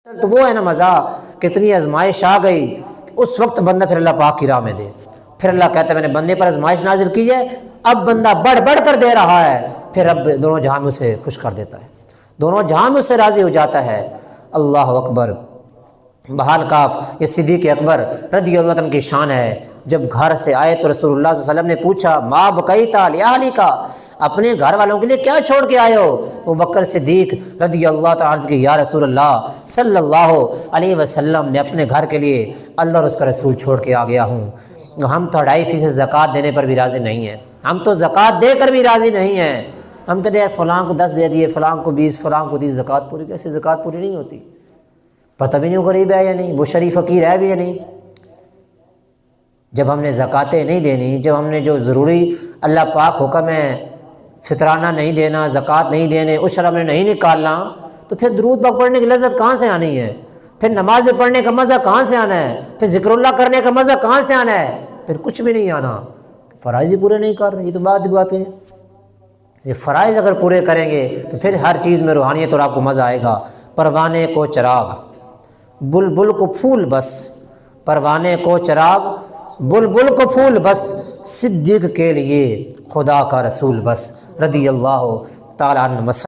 تو وہ ہے نا مزہ، کتنی آزمائش آ گئی، اس وقت بندہ پھر اللہ پاک کی راہ میں دے، پھر اللہ کہتا ہے میں نے بندے پر آزمائش نازل کی ہے، اب بندہ بڑھ بڑھ کر دے رہا ہے، پھر اب دونوں جہاں میں اسے خوش کر دیتا ہے، دونوں جہاں میں اس سے راضی ہو جاتا ہے۔ اللہ اکبر۔ بحال کاف یہ صدیق اکبر رضی اللہ عنہ کی شان ہے، جب گھر سے آئے تو رسول اللہ صلی اللہ علیہ وسلم نے پوچھا ما بقیتا لأہلک، اپنے گھر والوں کے لیے کیا چھوڑ کے آئے ہو؟ تو بکر صدیق رضی اللہ تعالیٰ عنہ کی یا رسول اللہ صلی اللہ علیہ وسلم نے اپنے گھر کے لیے اللہ اور اس کا رسول چھوڑ کے آ گیا ہوں، ہم تو 2.5% زکوٰۃ دینے پر بھی راضی نہیں ہیں، ہم تو زکوٰۃ دے کر بھی راضی نہیں ہیں، ہم کہتے ہیں فلاں کو 10 دے دیے، فلاں کو 20، فلاں کو 30، زکوٰۃ پوری کیسے؟ زکوٰۃ پوری نہیں ہوتی، پتہ بھی نہیں وہ غریب ہے یا نہیں، وہ شریف فقیر ہے بھی یا نہیں۔ جب ہم نے زکوٰتیں نہیں دینی، جب ہم نے جو ضروری اللہ پاک حکم ہے فطرانہ نہیں دینا، زکوٰۃ نہیں دینے، عشر ہم نے نہیں نکالنا، تو پھر درود پاک پڑھنے کی لذت کہاں سے آنی ہے؟ پھر نماز پڑھنے کا مزہ کہاں سے آنا ہے؟ پھر ذکر اللہ کرنے کا مزہ کہاں سے آنا ہے؟ پھر کچھ بھی نہیں آنا، فرائض ہی پورے نہیں کر رہے، یہ تو باتیں ہیں۔ یہ فرائض اگر پورے کریں گے تو پھر ہر چیز میں روحانیت اور آپ کو مزہ آئے گا۔ پروانے کو چراغ، بلبل کو پھول بس، پروانے کو چراغ، بلبل کو پھول بس، صدیق کے لیے خدا کا رسول بس، رضی اللہ تعالیٰ عنہ۔